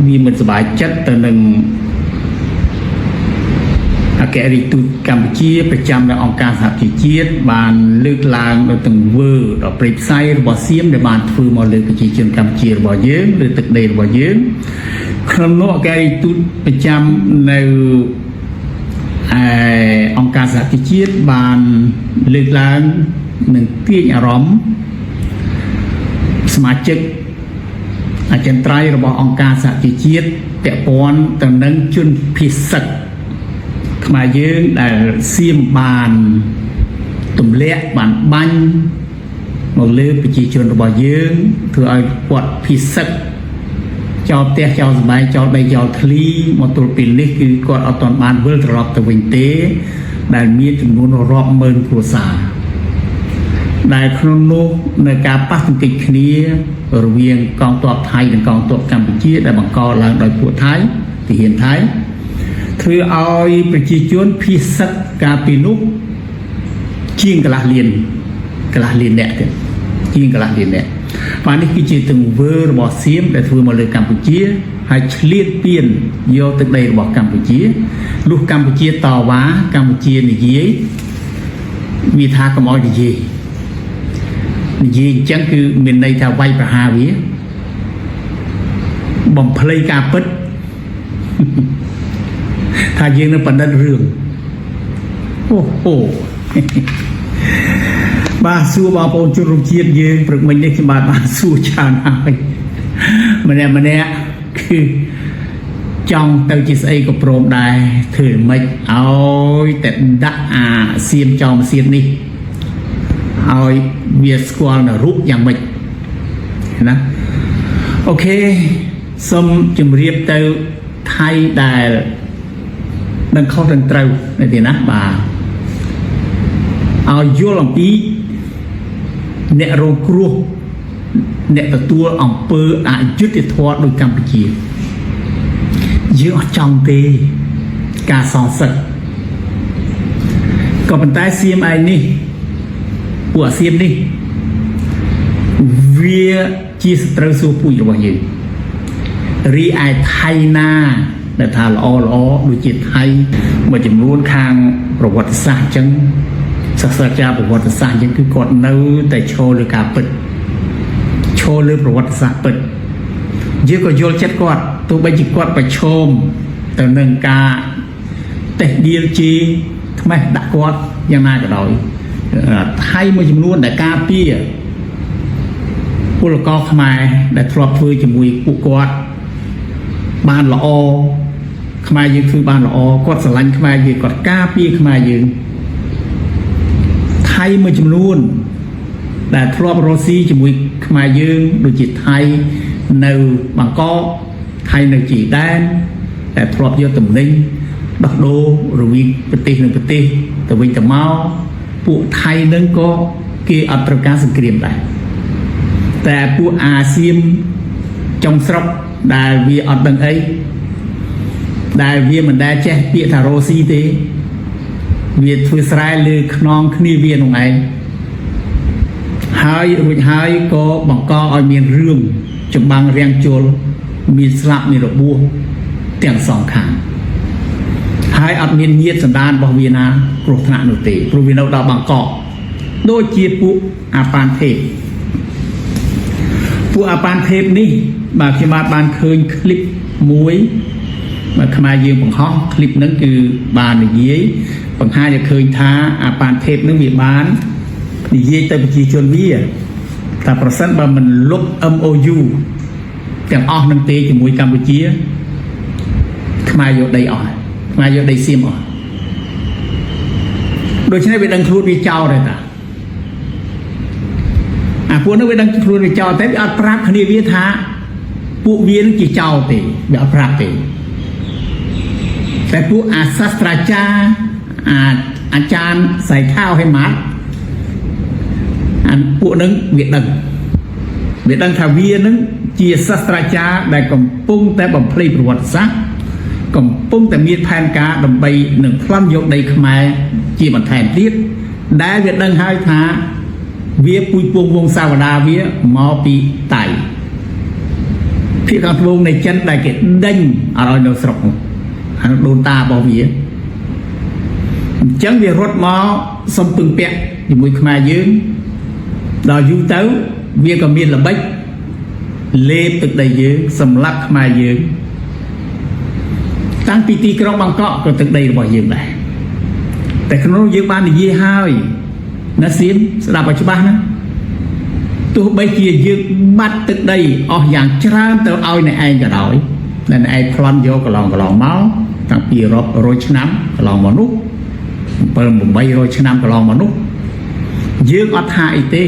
vì mình sẽ bài chất từ nâng cái đi tụt Campuchiaประจำในองค์การสหประชาชาติบานเลือกลางโดยตึงเวอร์เราเปรียบไซร์บอเซียมในบานฟื้นมาเลยประชาชนกัมพูชีบอเยอะหรือตึกเดย์บอเยอะขนมโนแกđiตụtประจำในองค์การสหประชาชาติบานเลือกลางหนึ่งเตี้ยอารมณ์สมาชิกอาจารย์ไตรระบบองค์การสหประชาชาติแต่ปอนตึงนั้นจุนพิเศษมาเยอะแต่เสียมบานตุ่มเละบานบันมาเลือกประชาชนระบอบเยอะเพื่อเอาปวดพิษสักเจ้าเตะเจ้าสบายเจ้าใบเจ้าทลีมาตัวปิ่นเล็กคือกอดเอาตอนบานเวิร์ตรอบตะวันเตะได้มีจำนวนรอบเมินผู้สาได้ครโนในการปักติดนี้ระเวียงกองตัวไทยและกองตัวกัมพูชีได้บังกอหลังโดยผู้ไทยที่เห็นไทยคือเอาประชาชนพิเศษกาปินุกชิงกะลาเลียนเนี่ยชิงกะลาเลียนเนี่ยวันนี้กิจตึงเวอร์บอเซียมแต่ถือมาเลยกัมพูชีให้เฉลี่ยเปลี่ยนโยตึกใดบอกกัมพูชีลูกกัมพูชีต่อว่ากัมพูชีนี่ยี่มีท่ากมอดียี่จังคือมินในท่าไวประหาวิบ่มเพลยกาปิดถ้าเยอะนั่นปันนั้นเรื่องโอ้โหบาสู้บาปนจุรุเชียดเยอะปรึกมันเนี่ยคือบาสู้ชาหายมันเนี่ยคือจ้องเตาจิตไอกับโปรมได้ถือไม่เอาแต่ดักเสียมจอมเสียมนี่เอาเวียสควอลน่ะรุกอย่างไม่นะโอเคสมจุ่มเรียบเตาไทยได้ดังเข้าดังเตาในที่นั้นบ่าเอาโยลองปีเนโรครัวเนตตัวอ่ำเปออายุติธรรมโดยกัมพูชีเยอะจังเตกาสองสักก็เป็นใต้เสียมไอ้นี่ปัวเสียมนี่เวียจีสตรสูปุยระหว่างยืนรีไอไทยนาแต่ทาล้อดูจิตไทยมาจำนวนทางประวัติศาสตร์จังศักษาประวัติศาสตร์ยังคือกอดเนื้อแต่โชว์เลยการปิดโชว์เลยประวัติศาสตร์ปิดเยอะกว่าโยนเช็ดกอดตัวใบจิกกอดไปชมแต่หนึ่งกาแต่เดียจีทำไมดักกอดยังน่าจะดอยไทยมาจำนวนแต่กาปี้ผู้ละกอขมายแต่ทรอบฟื้นจมูกปุกกอดบ้านละอขมายยืนคือบ้านละอกอดสลันขมายยืนกอดกาปี้ขมายยืนไทยมาจำนวนแต่ทรอบโรซีจมูกขมายยืนดูจิตไทยในบางก็ไทยในจีแดนแต่ทรอบเยอะต่ำนิ่งดักโดหรือวิปฏิหนึ่งปฏิแต่วิแต่เมาพวกไทยนั้นก็เกี่ยอัตราการสังเกตได้แต่พวกอาเซียนจงสระได้เวียอัดดังไอได้เวียมันได้แจ้เปียทาโรซีเตเวียทุสไรเลยขนองขณีเวียนของไอหายรุ่ยหายก็บังก็เอาเมียนเรื่องจะบางเรียงโจลมีสลับมีระบัวเตียงสองขางหายอัดเมียนเยียดสันดานบอเวียนากรุธนาโนเตปรูวินาดาบางกอกโดยเจียปุอาปานเทพปุอาปานเทพนี่บางทีมาบานเคยคลิปมวยมาขมายืมของเขาคลิปนั้นคือบานอย่างนี้บางห้าจะเคยท้าอาปานเทพนั้นมีบานนี่ยี่แต่ปีชนวิแต่ประสันบามันลบ MOU อย่างออกนังเตจมวยกัมพูชีขมาโยได้อ่อนมาโยได้เสียมอ่อนโดยเฉพาะเวดังครูดวิเจ้าเลยนะพวกนั้นเวดังครูดวิเจ้าแต่อัดปราบคดีวิธาพวกเวียนกี่เจ้าเตะแบบปราบเตะแต่พวกอาศาสตราจารย์อาจารย์ใส่ข้าวให้มัดอันพวกนั้นเวียดดังทาวีนั้นเจียศาสตราจารย์ได้กำปุ้งแต่บ่มเพลย์ประวัติศาสตร์กำปุ้งแต่มีแผนการดำไปหนึ่งพลัมยกในขมายจีบันแทนเทียดได้เวียดดังให้ท้าเวียปุยปวงวงสาวดาเวียมอปีไต ភាគខាងត្បូងនៃចិនដែលគេដេញឲ្យនៅស្រុកអានោះដូនតារបស់វាអញ្ចឹងវារត់មកសុំពឹងពាក់ជាមួយខ្មែរយើងដល់យូរទៅវាក៏មានល្បិចលេបទឹកដីយើងសម្លាប់ខ្មែរយើងតាំងពីទីក្រុងបាងកកក៏ទឹកដីរបស់យើងដែរតែក្នុងយើងបាននិយាយហើយណាសៀមស្ដាប់ឲ្យច្បាស់ណាទោះបីជាយើងបាត់ទឹកដីអស់យ៉ាងច្រើនទៅឲ្យអ្នកឯងក៏ដោយតែអ្នកឯងប្លន់យកកន្លងមកតាំងពីរាប់រយឆ្នាំកន្លងមកនោះ7-800ឆ្នាំកន្លងមកនោះយើងអត់ថាអីទេ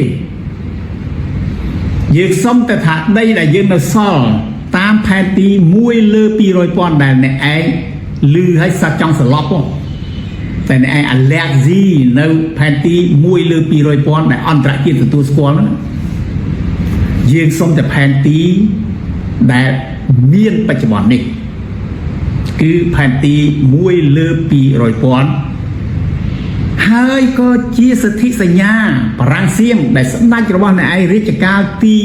យើងសុំតែថាដីដែលយើងនៅសល់តាមផែនទី1 លើ 200,000 ដែលអ្នកឯងលឺឲ្យសាច់ចង់សន្លប់តែអ្នកឯងអាលែកស៊ីនៅផែនទី1 លើ 200,000 ដែលអន្តរជាតិទទួលស្គាល់ហ្នឹងយើងសុំតែផែនទីដែលមានបច្ចុប្បន្ននេះគឺផែនទី1 លើ 200,000 ហើយក៏ជាសន្ធិសញ្ញាបារាំងសៀមដែលស្ដេចរបស់អ្នកឯងរាជការទី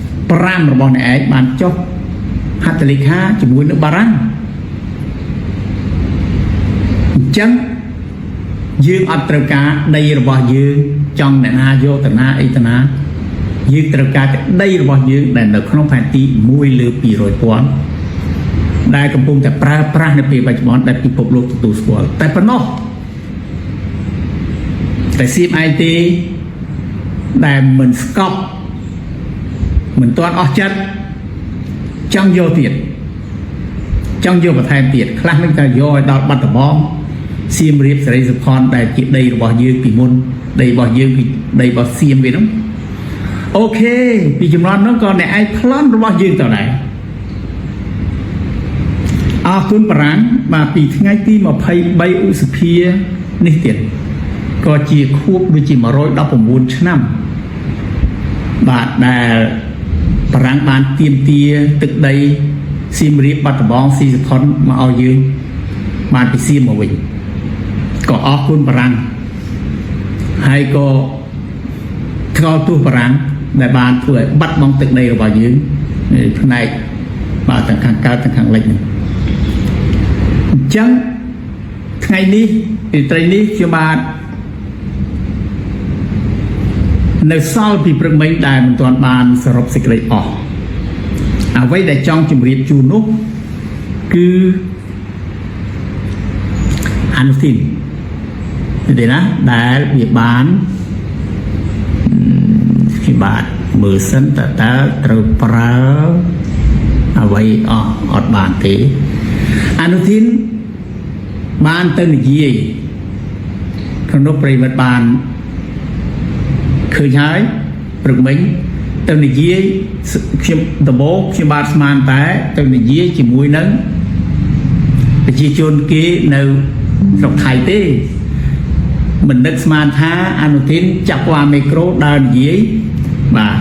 5របស់អ្នកឯងបានចុះហត្ថលេខាជាមួយនឹងបារាំងអញ្ចឹងយើងអត់ត្រូវការដីរបស់យើងចង់អ្នកណាយកតាណាអីតាណាយើងត្រូវការតែដីរបស់យើងដែលនៅក្នុងផែនទី1 លើ 200,000 ដែលកំពុងតែប្រើប្រាស់នៅពេលបច្ចុប្បន្នដែលពិភពលោកទទួលស្គាល់តែប៉ុណ្ណោះតែសៀមឯងទេដែលមិនស្កប់មិនទាន់អស់ចិត្តចង់យកទៀតចង់យកបន្ថែមទៀតខ្លះនឹងតែយកឲ្យដល់បាត់ដំបងសៀមរាបសេរីសុផនដែលជាដីរបស់យើងពីមុនដីរបស់យើងគឺដីរបស់សៀមវានោះអូខេពីចំណន់នោះក៏អ្នកឯងប្លន់របស់យើងទៅដែរអរគុណបារាំងបាទពីថ្ងៃទី23ឧសភានេះទៀតក៏ជាខួបដូចជា119ឆ្នាំបាទដែលបារាំងបានទាមទារទឹកដីសៀមរាបបាត់ដំបងស៊ីសុផុនមកឲ្យយើងបានពីសៀមមកវិញក៏អរគុណបារាំងហើយក៏ថ្កោលទោសបារាំងដែលបានធ្វើឲ្យបាត់បង់ទឹកដីរបស់យើងផ្នែកបាទទាំងខាងកើតទាំងខាងលិចនេះអញ្ចឹងថ្ងៃនេះរាត្រីនេះខ្ញុំបាទនៅសល់ពីព្រឹកមិញដែលមិនទាន់បានសរុបសេចក្តីអស់អ្វីដែលចង់ជម្រាបជូននោះគឺអនុทินទេណាដែលវាបានខ្ញុំបាទមើលសិនតើត្រូវប្រើអ្វីអត់បានទេអនុทินបានទៅនិយាយក្នុងប្រិមិត្តបានឃើញហើយព្រឹកមិញទៅនិយាយខ្ញុំដំបូងខ្ញុំបាទស្មានតែទៅនិយាយជាមួយនឹងប្រជាជនគេនៅស្រុកថៃទេមិននឹកស្មានថាអនុทินចាប់វ៉ាមីក្រូដើរនិយាយបាទ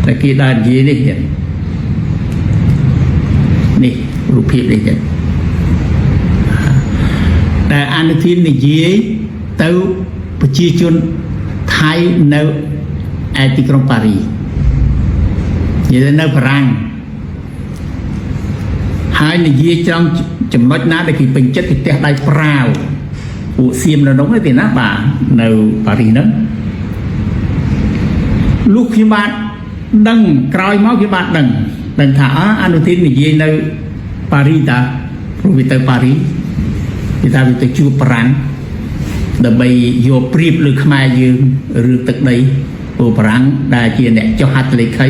តែគេដើរនិយាយនេះទៀតនេះរូបភាពនេះទៀតតែអនុทินនិយាយទៅប្រជាជនថៃនៅឯទីក្រុងប៉ារីនិយាយនៅបារាំងហើយនិយាយចំណុចណាដែលគេពេញចិត្តទីផ្ទះដៃប្រាវពួកសៀមនៅនោះទេណាបាទនៅប៉ារីហ្នឹងលោកខ្ញុំបាទដឹងក្រោយមកខ្ញុំបាទដឹងថាអនុทินនិយាយនៅប៉ារីតាព្រោះវាទៅប៉ារីគេថាវាទៅជួបបារាំងដើម្បីយកព្រៀបលើខ្មែរយើងឬទឹកដីពួកបារាំងដែលជាអ្នកចុះហត្ថលេខី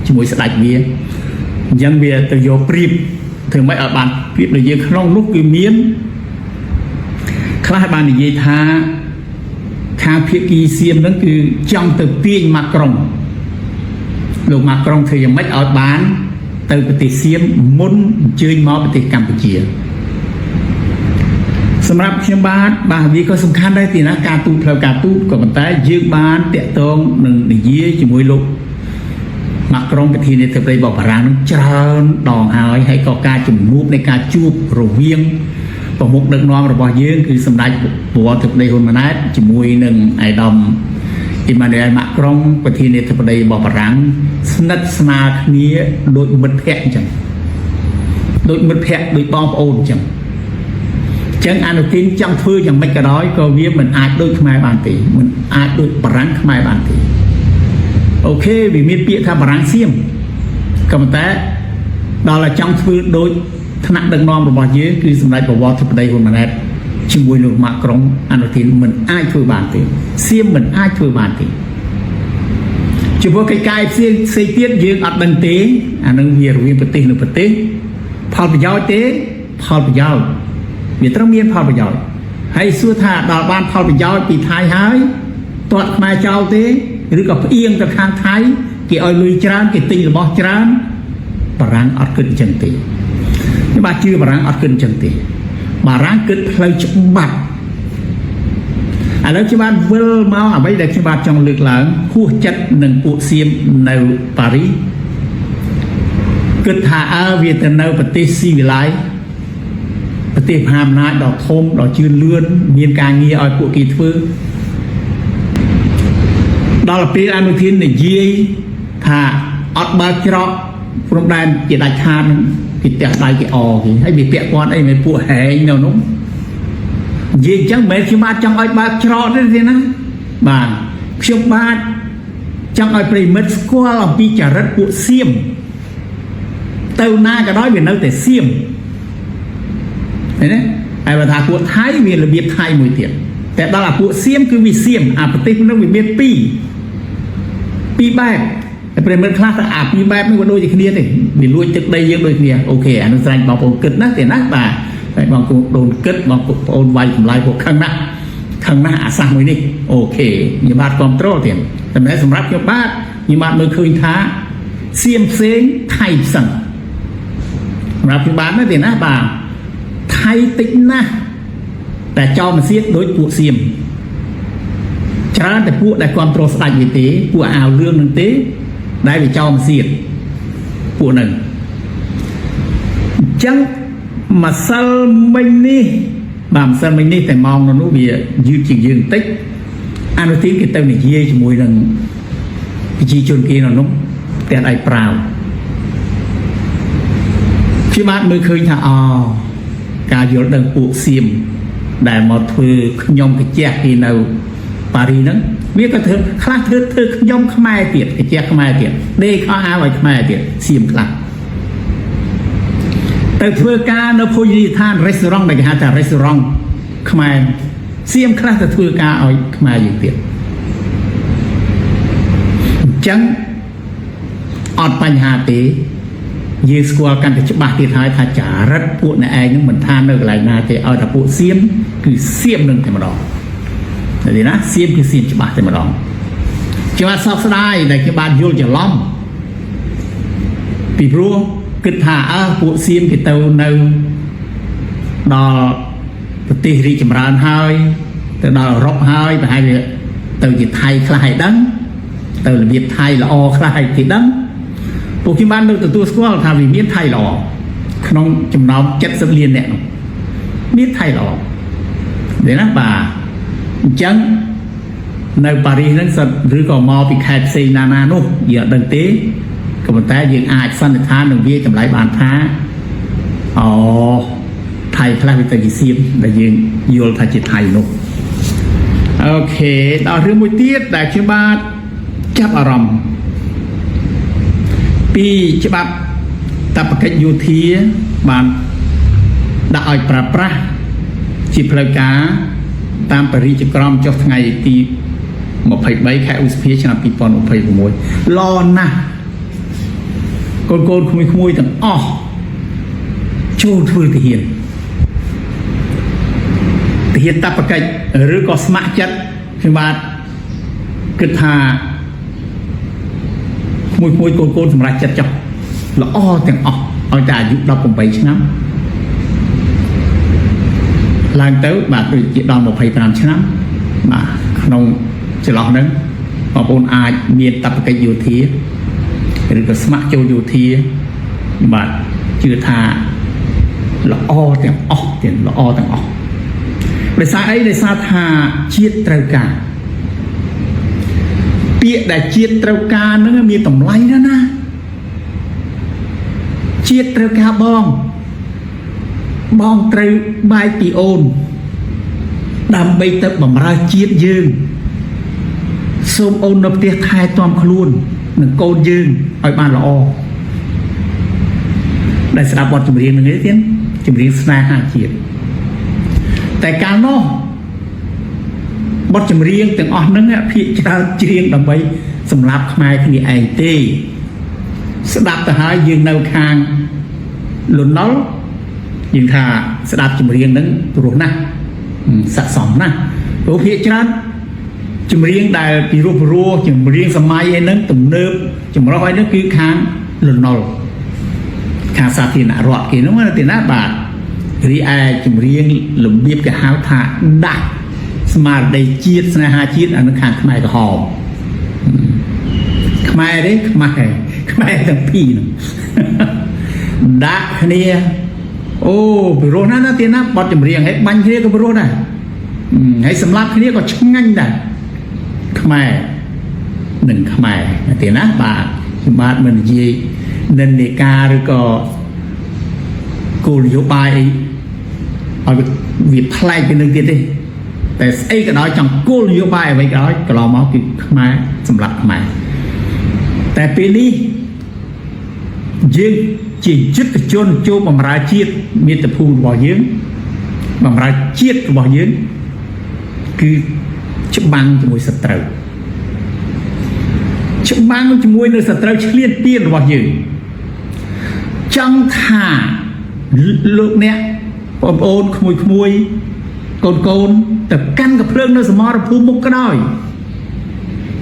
ជាមួយស្ដេចវាអញ្ចឹងវាទៅយកព្រៀបធ្វើម៉េចឲ្យបានព្រៀបលើយើងក្នុងនោះគឺមានខ្លះបាននិយាយថាខាងភាគីសៀមហ្នឹងគឺចង់ទៅទាញម៉ាក្រុងលោកម៉ាក្រុងធ្វើយ៉ាងម៉េចឲ្យបានទៅប្រទេសសៀមមុនអញ្ជើញមកប្រទេសកម្ពុជាសម្រាប់ខ្ញុំបាទវាក៏សំខាន់ដែរទីណាការទូតផ្លូវការទូតក៏ប៉ុន្តែយើងបានតាក់ទងនឹងនិយាយជាមួយលោកម៉ាក្រុងប្រធានាធិបតីរបស់បារាំងនឹងច្រើនដងហើយក៏ការជំនួបនៃការជួបរវាងប្រមុខដឹកនាំរបស់យើងគឺសម្ដេចព្រះវរធិបតីហ៊ុនម៉ាណែតជាមួយនឹងឯកឧត្តម อิมาเนียลมาครองประเทศเนเธอร์แลนด์บอกรังสนัดสนาคนี้โดยมิตรแพะจังโดยมิตรแพะโดยปองโอนจังอนุทินจังฟื้นอย่างไม่กระด้อยก็เวียมันอาจโดยขมายบานตีมันอาจโดยปรังขมายบานตีโอเควิมีเปียทำปรังเสียมก็มันแต่ดอลลาร์จังฟื้นโดยธนาดังนอมระบาดเยอะคือสมัยประวัติประเดี๋ยวคนนั้นชิมวยลงมากรองอนุทินมันอาจช่วยบานตีเสียมมันอาจช่วยบานตีเฉพาะไกลๆเสียเสียเตี้ยยืนอัดดันตีอันนั้นเวียร์วิ่งปฏิหนึ่งปฏิพอไปยาวเต้พอไปยาวเวียต้องมีพอไปยาวให้สู้ท่าดาวบ้านพอไปยาวปีไทยหายตัวมาเจ้าเต้หรือกับเอียงกับทางไทยเกี่ยวลุยจานเกี่ยตีหรือบอจานบารังอัดขึ้นจังตีนี่บาชื่อบารังอัดขึ้นจังตีบารังเกิดเลยจุบัดแล้วที่บ้านเวลมาเอาไว้เด็กที่บ้านจังเลือกหลังคู่จัดหนึ่งปุเซียมในปารีสเกิดหาอาเวียดนามประเทศซีวิไลประเทศพามนาดอกทมดอกจืนเลื่อนมีการเงียอ้อยปุกีทื่อดอกปีอนุทินเนี่ยยี่ถ้าอัดบาจรอกพรมแดนเจตชาติกิจแต่ใดกิจออกให้มีเปียกก้อนไอ้ไม่ปวดแหงเนาะนุ๊กยิงจังเมื่อที่มาจังอ้อยบาจรอกได้สินะบ้านเชียงบ้านจังอ้อยปริมัดสกัวเราปีจารัดปุเสียมเต้าหน้าก็ร้อยเป็นเนื้อแต่เสียมเห็นไหมไอ้ภาษาปุไทยมีระเบียบไทยมวยเตียนแต่ตลาดปุเสียมคือวิเสียมอาปฏิบัตินักวิเบียนปีแบบไอ้ประเมินคลาสอาปีแบบไม่ว่าโดยจะเคลียร์เลยมีลุยจึกได้ยังโดยเคลียร์โอเคอนุสัยบางคนเกิดนักแต่นักแต่บางคนโดนเกิดบางคนโอนไวทำลายพวกข้างหน้าอาสามือนี่โอเคมีบาดความโตเตียนแต่ในสำหรับยกบาดมีบาดมือคืนท้าเสียมเซ้งไทยสั่งรับพิบาลนั่นเองนะบ่าไทยติ๊กนะแต่จอมันเสียโดยปูเสียมชนะแต่ปูได้ความโตสดอย่างเต๋ปูอ่าวเรื่องหนึ่งเต๋ได้ไปจอมันเสียปูหนึ่งจังมาซัลมินี่บางซัลมินี่แต่มองเราโน้ตเบียยืดจริงยืนติ๊กอันนี้ที่กิตเตอร์นี่ยี่จมูกหนึ่งจีจนกีเราโน้ตแต่ไอ้เปล่าที่บ้านมือเคยท่าการยกดังปูเสียมได้หมดคือยมกระแจกที่เราปารีนั้นเมื่อก็เธอคลาดเธอยมขมายเตียดกระแจกขมายเตียดเด็กเขาอาไว้ขมายเตียดเสียมคลาดแต่เพื่อการเราพูดยีท่านรีสอร์ทในการหาจากรีสอร์ทขมายเสียมคลาดแต่เพื่อการเอาขมายอยู่เตียดจังอดปัญหาตียืสกัวกันแต่ฉบับที่ท้ายถ้าจ่ารัดปูในไอ้นั่นเหมือนท่านเลิกหลายนาแต่เอาแต่ปูเสียมคือเสียมหนึ่งแต่มาดองนี่นะเสียมคือเสียมฉบับแต่มาดองฉบับซอกสไลด์ในฉบับยุลจะล้อมปีพรุ่งกิจหาปูเสียมกิจเตาในดอปฏิริจมรานหายแต่ดอรบหายแต่ให้เตาจิตไทยคลายดังเตาระเบียบไทยละอคลายติดดังพวกที่บ้านเราตัวสควอลทำมีดไทยหล่อขนมจำนำจัดสับเลียนเนี่ยมีดไทยหล่อเดี๋ยวนะป่าจังในปารีสนั้นสัตหรือก็มอปีแคปซีนานาโน่เหยื่อดังเต้กับมันแต่ยังอาจสั้นท้าหนึ่งเบี้ยจำไรบานท้าไทยพระวิตามิซีมแต่ยังโยลทัจิตไทยโน่โอเคต่อเรื่องมุติดแต่ชื่อบ้านจับอารมณ์ปีฉบับตะปะกิยูทีบานได้อ่อยปราบปราจิพลกาตามปริจกรรมจบไงตีหมดไผ่ใบแค่อุสเพียชนะปีปอนอุไผ่ขโมยรอนะโกนขโมยต่างโชว์ทื่อที่เห็นตะปะกิหรือก็สมัครจัดคือบาดกึศหามวยโกนสำหรับจัดจับแล้วแต่งเอาจ่ายุดผมไปชนะหลังเต้าบาดโดยจิตดอนบอกไปตามชนะมาขนมจะหลอกนั้นพอปนอาเมียนตับกระยูทีหรือก็สมัครโจยูทีบาดชื่อทาแล้วแต่งแต่งแล้วแต่งในซาไอ้ในซาทาเชียตรากา ពាក្យដែលជាតិត្រូវការនឹងមានតម្លៃណាស់ណាជាតិត្រូវការបងត្រូវបែកពីអូនដើម្បីទៅបម្រើជាតិយើងសូមអូននៅផ្ទះថែទាំខ្លួននិងកូនយើងឲ្យបានល្អដែលស្ដាប់បទចម្រៀងនឹងទៀតចម្រៀងស្នេហាជាតិតែកាលនោះបទចម្រៀងទាំងអស់ហ្នឹងភាគច្រើនច្រៀងដើម្បីសម្រាប់ខ្មែរគ្នាឯងទេស្ដាប់ទៅហើយយើងនៅខាងលន់ណុលយើងថាស្ដាប់ចម្រៀងហ្នឹងព្រោះណាស់ស័ក្តិសមណាស់ព្រោះភាគច្រើនចម្រៀងដែលពីរោះចម្រៀងសម័យឯហ្នឹងទំនើបចម្រុះឯហ្នឹងគឺខាងលន់ណុលខាងសាធារណរដ្ឋគេហ្នឹងណាទេណាបាទរីឯចម្រៀងរបៀបគេហៅថាដាក់ស្មារតីជាតិស្នេហាជាតិអានឹងខាងខ្មែរក្រហមខ្មែរទេខ្មែរទាំងពីរហ្នឹងដាក់គ្នាអូពីរោះណាទៀតណាបទចម្រៀងហើយបាញ់គ្នាក៏ពីរោះដែរហើយសម្រាប់គ្នាក៏ឆ្ងាញ់ដែរខ្មែរនឹងខ្មែរទៀតណាបាទមិននិយាយនិន្នាការឬក៏គោលនយោបាយអីឲ្យវាប្លែកពីនឹងទៀតទេតែស្អីក៏ដោយចង់គោលនយោបាយអ្វីក៏ដោយកន្លងមកគឺខ្មែរសម្រាប់ខ្មែរតែពេលនេះយើងជាយុទ្ធជនចូលបម្រើជាតិមាតុភូមិរបស់យើងបម្រើជាតិរបស់យើងគឺច្បាំងជាមួយសត្រូវច្បាំងជាមួយនឹងសត្រូវឈ្លានពានរបស់យើងចង់ថាលោកអ្នកបងប្អូនក្មួយកូនទៅកាន់កំភ្លើងនៅសមរភូមិមុខក៏ដោយ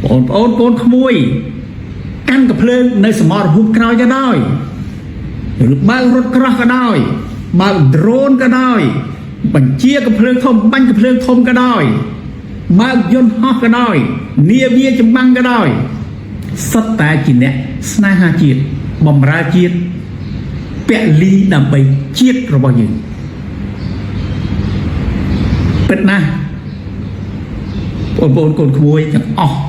បងប្អូនកូនក្មួយកាន់កំភ្លើងនៅសមរភូមិក្រោយក៏ដោយឬបើករថក្រោះក៏ដោយបើកដ្រូនក៏ដោយបញ្ជាកំភ្លើងធំបាញ់កំភ្លើងធំក៏ដោយបើកយន្តហោះក៏ដោយនាវាចម្បាំងក៏ដោយសុទ្ធតែជាអ្នកស្នេហាជាតិបម្រើជាតិពលីដើម្បីជាតិរបស់យើងពិតណាស់បងប្អូនកូនក្មួយទាំងអស់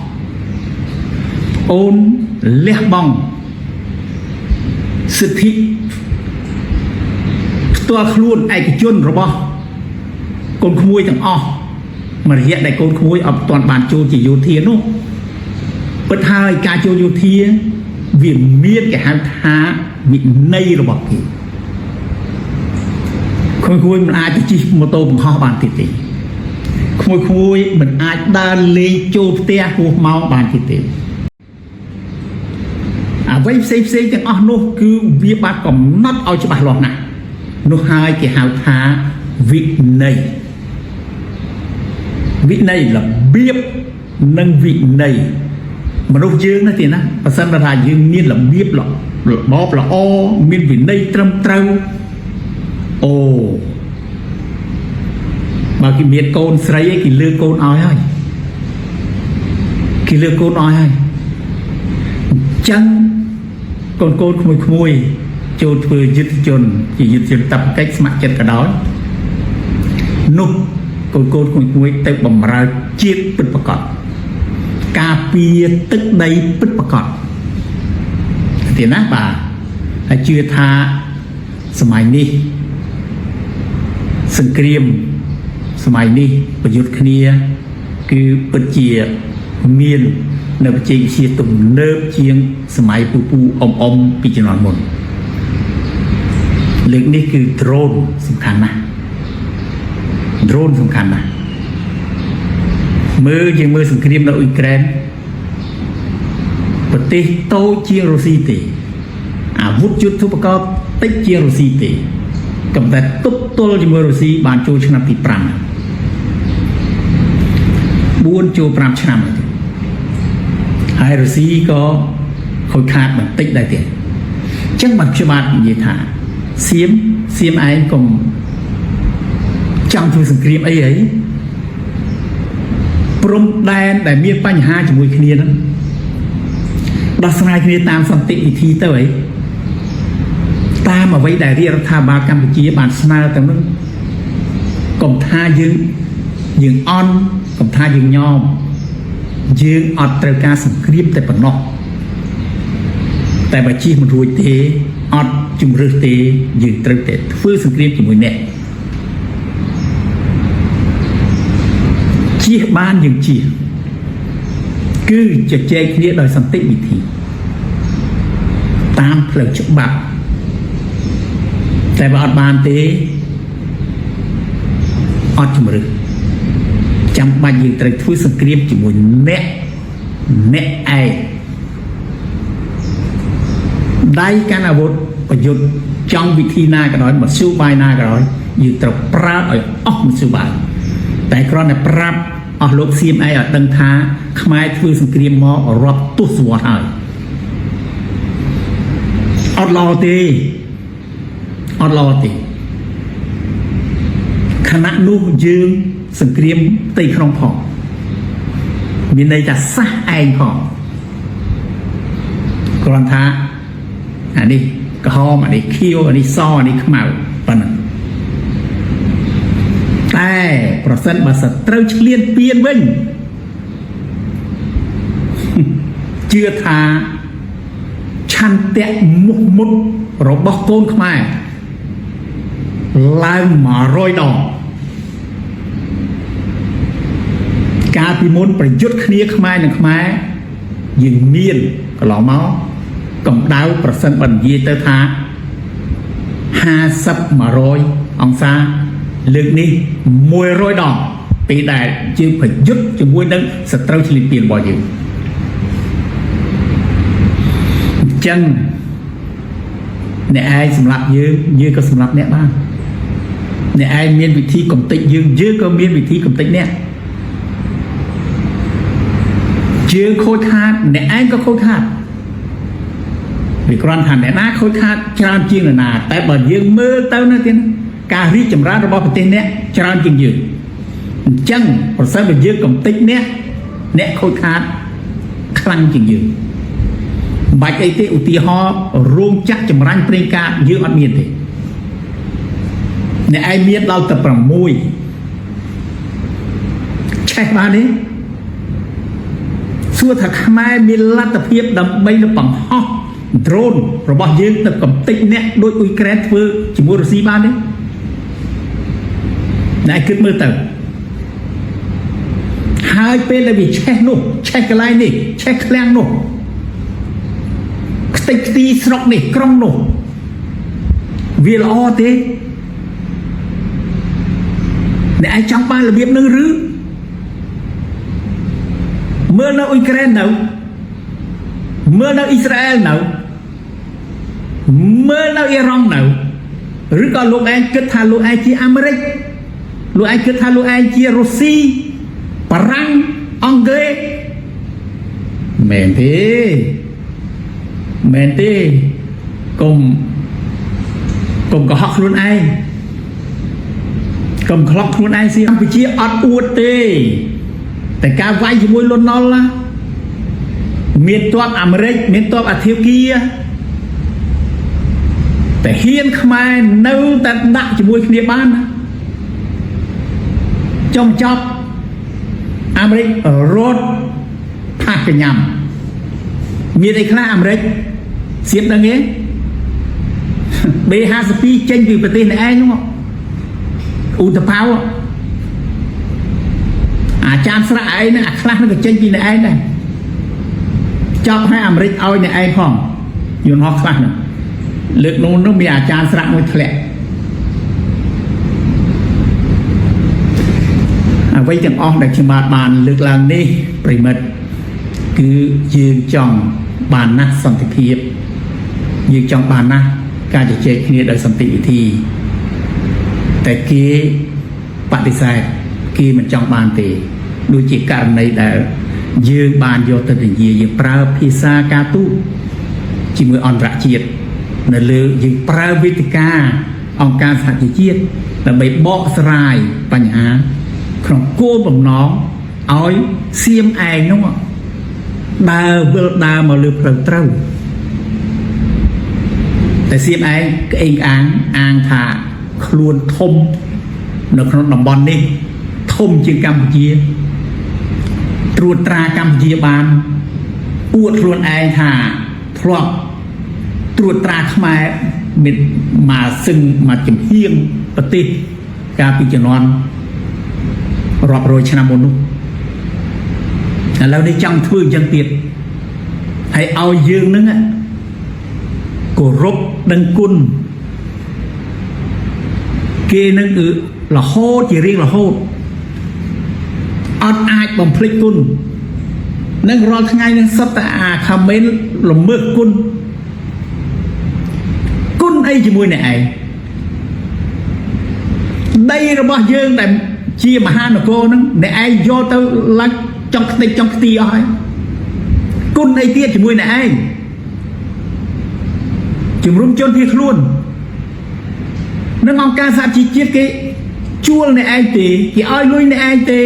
អូនលះបង់សិទ្ធិផ្ទាល់ខ្លួនឯកជនរបស់កូនក្មួយទាំងអស់មួយរយៈដែលកូនក្មួយអត់ទាន់បានចូលជាយោធានោះពិតហើយការចូលយោធាវាមានគេហៅថាវិន័យរបស់គេក្មួយមិនអាចទៅជិះម៉ូតូបង្ហោះបានទៀតទេក្មួយមិនអាចដើរលេងចូលផ្ទះហួសម៉ោងបានទៀតទេអ្វីផ្សេងទាំងអស់នោះគឺវាបានកំណត់ឲ្យច្បាស់លាស់ណាស់នោះហើយគេហៅថាវិន័យរបៀបនិងវិន័យមនុស្សយើងណាទៀតណាបើសិនថាយើងមានរបៀបរបបល្អមានវិន័យត្រឹមត្រូវអូបើគេមានកូនស្រីគេលើកកូនឲ្យហើយអញ្ចឹងកូនក្មួយចូលធ្វើយុទ្ធជនជាយុទ្ធជនតបកិច្ចស្ម័គ្រចិត្តក៏ដោយនោះកូនក្មួយទៅបម្រើជាតិពិតប្រាកដការពារទឹកដីពិតប្រាកដទៀតណាបាទហើយជឿថាសម័យនេះសង្គ្រាមសម័យនេះប្រយុទ្ធគ្នាគឺពិតជាមាននៅបច្ចេកវិទ្យាទំនើបជាងសម័យពូអ៊ំពីជំនាន់មុនលើកនេះគឺ drone សំខាន់ណាស់មើលសង្គ្រាមនៅអ៊ុយក្រែនប្រទេសតូចជាងរុស្ស៊ីទេអាវុធយុទ្ធឧបករណ៍តិចជាងរុស្ស៊ីទេក៏តែទប់ទល់ជាមួយរុស្ស៊ីបានចូលឆ្នាំទី5 4ចូល5ឆ្នាំហើយរុស្ស៊ីក៏ខូចខាតបន្តិចដែរទៀតអញ្ចឹងបានខ្ញុំបាទនិយាយថាសៀមឯងកុំចង់ធ្វើសង្គ្រាមអីហីព្រំដែនដែលមានបញ្ហាជាមួយគ្នាហ្នឹងដោះស្រាយគ្នាតាមសន្តិវិធីទៅហីតាមអ្វីដែលរាជរដ្ឋាភិបាលកម្ពុជាបានស្នើទៅនឹងកុំថាយើងអន់កុំថាយើងញោម យើងអត់ត្រូវការសង្គ្រាមតែប៉ុណ្ណោះតែបើជិះមិនរួចទេអត់ជំរឿសទេយើងត្រូវតែធ្វើសង្គ្រាមជាមួយអ្នកជិះបានយើងជិះគឺជជែកគ្នាដោយសន្តិវិធីតាមផ្លូវច្បាប់តែបើអត់បានទេអត់ជំរឿសចាំបាច់យើងត្រូវធ្វើសង្គ្រាមជាមួយអ្នកឯងដៃកាន់អាវុធប្រយុទ្ធចង់វិធីណាក៏ដោយមធ្យោបាយណាក៏ដោយយើងត្រូវប្រើឲ្យអស់មធ្យោបាយតែគ្រាន់តែប្រាប់អស់លោកសៀមអីឲ្យដឹងថាខ្មែរធ្វើសង្គ្រាមមករាប់ទសវត្សរ៍ហើយអត់ល្អទេខណៈនោះយើងសង្គ្រាមផ្ទៃក្នុងផងមានន័យថាសះឯងផងគ្រាន់ថាអានេះក្រហមអានេះខៀវអានេះសអានេះខ្មៅប៉ុណ្ណឹងតែប្រសិនបើសត្រូវឆ្លៀនពៀនវិញជឿថាឆន្ទៈមុខមុតរបស់កូនខ្មែរឡើង100ដងកាលពីមុនប្រយុទ្ធគ្នាខ្មែរនិងខ្មែរយើងមានកន្លងមកកម្ដៅប្រសិនបើនិយាយទៅថា50-100អង្សាលើកនេះ100ដងពេលដែលយើងប្រយុទ្ធជាមួយនឹងសត្រូវឆ្លៀនពៀនរបស់យើងអញ្ចឹងអ្នកឯងសម្រាប់យើងក៏សម្រាប់អ្នកបានអ្នកឯងមានវិធីកំទេចយើងក៏មានវិធីកំទេចអ្នកយើងខូចខាតអ្នកឯងក៏ខូចខាតវាគ្រាន់ថាអ្នកណាខូចខាតច្រើនជាងអ្នកណាតែបើយើងមើលទៅនៅទៀតការរីកចម្រើនរបស់ប្រទេសអ្នកច្រើនជាងយើងអញ្ចឹងប្រសិនបើយើងកំទេចអ្នកខូចខាតខ្លាំងជាងយើងបាច់អីទេឧទាហរណ៍រោងចក្រចម្រាញ់ប្រេងកាតយើងអត់មានទេអ្នកឯងមានដល់តែ6ឆេះបានទេសួរថាខ្មែរមានលទ្ធភាពដើម្បីទៅបង្ហោះ drone របស់យើងទៅកំទេចអ្នកដូចអ៊ុយក្រែនធ្វើជាមួយរុស្ស៊ីបានទេអ្នកគិតមើលទៅហើយពេលដែលវាឆេះនោះឆេះកន្លែងនេះឆេះឃ្លាំងនោះខ្ទេចខ្ទីស្រុកនេះក្រុងនោះវាល្អទេអ្នកឯងចង់បានរបៀបនឹងឬមើលនៅអ៊ុយក្រែននៅមើលនៅអ៊ីស្រាអែលនៅមើលនៅអ៊ីរ៉ង់នៅឬក៏លោកឯងគិតថាលោកឯងជាអាមេរិកលោកឯងគិតថាលោកឯងជារុស្ស៊ីបារាំងអង់គ្លេសមែនទេកុំកុហកខ្លួនឯងកុំខ្លោកខ្លួនឯងសិកម្ពុជាអត់អួតទេតែការវាយជាមួយលន់ណុលណាមានទ័ពអាមេរិកមានទ័ពអាធិវគីតែហ៊ានខ្មែរនៅតែដាក់ជាមួយគ្នាបានណាចង់ចប់អាមេរិករត់ផាសកញ្ញាំមានអីខ្លះអាមេរិកសៀមដឹងទេ B52 ចេញពីប្រទេសអ្នកឯងនោះឧតផៅអាចារ្យស្រាក់ឯងហ្នឹងអាខ្លះហ្នឹងក៏ចេញពីអ្នកឯងដែរចប់ឲ្យអាមេរិកឲ្យអ្នកឯងផងយន្តហោះខ្លះហ្នឹងលើកនោះមានអាចារ្យស្រាក់មួយធ្លាក់អ្វីទាំងអស់ដែលខ្ញុំបានលើកឡើងនេះប្រិមិត្តគឺយើងចង់បានណាស់សន្តិភាពយើងចង់បានណាស់ការជជែកគ្នាដោយសន្តិវិធីតែគេបដិសេធគេមិនចង់បានទេដូចជាករណីដែលយើងបានយកទៅនិយាយយើងប្រើភាសាការទូតជាមួយអន្តរជាតិនៅលើយើងប្រើវេទិកាអង្គការសហជីវជាតិដើម្បីបកស្រាយបញ្ហាក្នុងគោលបំណងឲ្យសៀមឯងនោះដើរវិលដើរមកលើផ្លូវត្រូវតែសៀមឯងក្អេងក្អាងអាងថាខ្លួនធំនៅក្នុងតំបន់នេះធំជាងកម្ពុជា ត្រួតត្រាកម្ពុជាបានអួតខ្លួនឯងថាធ្លាប់ត្រួតត្រាខ្មែរមានមកសឹងមកចំហៀងប្រទេសកាលពីជំនាន់រាប់រយឆ្នាំមុននោះឥឡូវនេះចង់ធ្វើអញ្ចឹងទៀតហើយឲ្យយើងនឹងគោរពដឹងគុណគេនឹងគឺរហូតជារៀងរហូតអត់អាចបំភ្លេចគុណនឹងរាល់ថ្ងៃនឹងសត្វតែអាខមមិនល្មើសគុណអីជាមួយអ្នកឯងដីរបស់យើងដែលជាមហានគរហ្នឹងអ្នកឯងយកទៅឡើងចង់ខ្ទេចចង់ខ្ទីអស់ហើយគុណអីទៀតជាមួយអ្នកឯងជំរុំជនភៀសខ្លួននឹងអង្គការសហជីវជាតិគេជួលអ្នកឯងទេគេឲ្យលុយអ្នកឯងទេ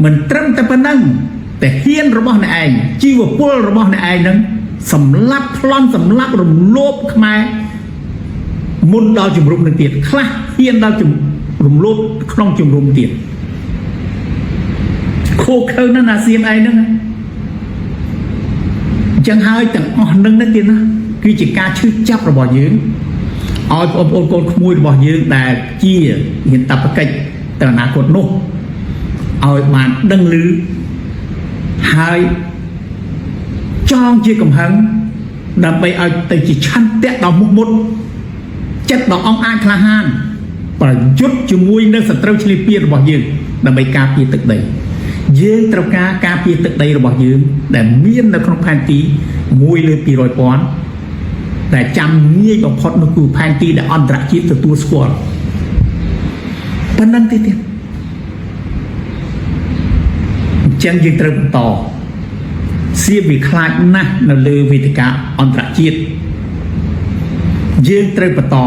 មិនត្រឹមតែប៉ុណ្ណឹងតែហ៊ានរបស់អ្នកឯងជីវពលរបស់អ្នកឯងហ្នឹងសម្លាប់ប្លន់សម្លាប់រំលោភខ្មែរមុនដល់ជំរុំនឹងទៀតខ្លះហ៊ានដល់រំលោភក្នុងជំរុំទៀតខូខើណាស់អាស៊ានឯងហ្នឹងអញ្ចឹងហើយទាំងអស់នឹងទៀតណាគឺជាការឈឺចាប់របស់យើងឲ្យបងប្អូនកូនក្មួយរបស់យើងដែលជាមានតបកិច្ចទៅអនាគតនោះឲ្យបានដឹងឮហើយចងជាកំហឹងដើម្បីឲ្យទៅជាឆន្ទៈដ៏មុខមុតចិត្តដ៏អង់អាចក្លាហានប្រយុទ្ធជាមួយនឹងសត្រូវឈ្លាពានរបស់យើងដើម្បីការពារទឹកដីយើងត្រូវការពារទឹកដីរបស់យើងដែលមាននៅក្នុងផែនទី1លើ200,000តែចាំងាយបំផុតនោះគឺផែនទីដែលអន្តរជាតិទទួលស្គាល់ប៉ុណ្ណឹងទេទៀតអញ្ចឹងយើងត្រូវបន្តសៀមវាខ្លាចណាស់នៅលើវេទិកាអន្តរជាតិយើងត្រូវបន្ត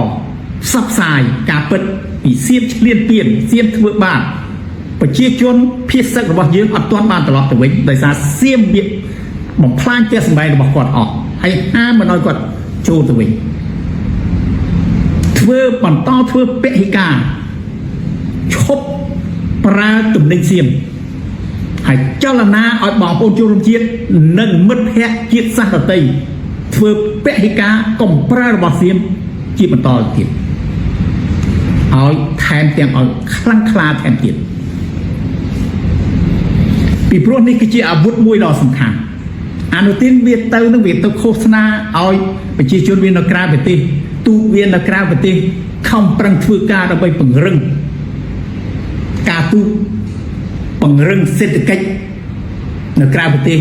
ផ្សព្វផ្សាយការពិតពីសៀមឈ្លានពានសៀមធ្វើបាបប្រជាជនភៀសសឹករបស់យើងអត់ទាន់បានត្រឡប់ទៅវិញដោយសារសៀមវាបំផ្លាញផ្ទះសម្បែងរបស់គាត់អស់ហើយហាមមិនឲ្យគាត់ចូលទៅវិញធ្វើបន្តធ្វើពហិការឈប់ប្រើទំនិញសៀមហើយចលនាឲ្យបងប្អូនជនរួមជាតិនិងមិត្តភ័ក្តិជាតិសាសន៍ដទៃធ្វើពហិការកំប្រើរបស់សៀមជាបន្តទៀតឲ្យថែមទាំងឲ្យខ្លាំងក្លាថែមទៀតពីព្រោះនេះគឺជាអាវុធមួយដ៏សំខាន់អនុទានវាទៅនឹងវាទៅឃោសនាឲ្យប្រជាជនវានៅក្រៅប្រទេសទូតវានៅក្រៅប្រទេសខំប្រឹងធ្វើការដើម្បីពង្រឹងការទូតពង្រឹងសេដ្ឋកិច្ចនៅក្រៅប្រទេស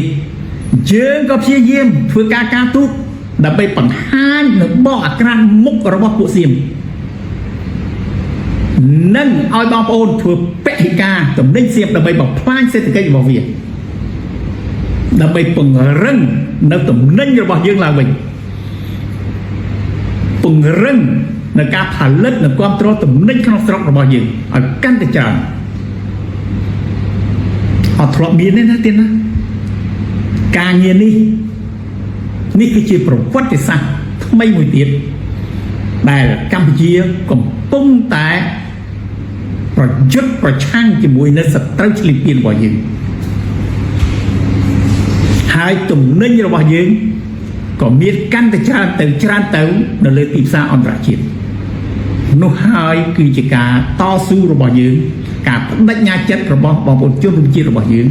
យើងក៏ព្យាយាមធ្វើការទូតដើម្បីបង្ហាញនៅបកអាក្រានមុខរបស់ពួកសៀមនិងឲ្យបងប្អូនធ្វើពហិការទំនិញសៀមដើម្បីបំផ្លាញសេដ្ឋកិច្ចរបស់វាដើម្បីពង្រឹងនៅទំនិញរបស់យើងឡើងវិញពង្រឹងនៅការផលិតនិងគ្រប់គ្រងទំនិញក្នុងស្រុករបស់យើងឲ្យកាន់តែច្រើនអត់ធ្លាប់មានទេណាទៀតណាការងារនេះគឺជាប្រវត្តិសាស្ត្រថ្មីមួយទៀតដែលកម្ពុជាកំពុងតែប្រយុទ្ធប្រឆាំងជាមួយនឹងសត្រូវឈ្លានពានរបស់យើងហើយទំនិញរបស់យើងក៏មានកាន់តែច្រើនទៅនៅលើទីផ្សារអន្តរជាតិនោះហើយគឺជាការតស៊ូរបស់យើងការបដិញ្ញាចិត្តរបស់បងប្អូនជនរួមជាតិរបស់យើង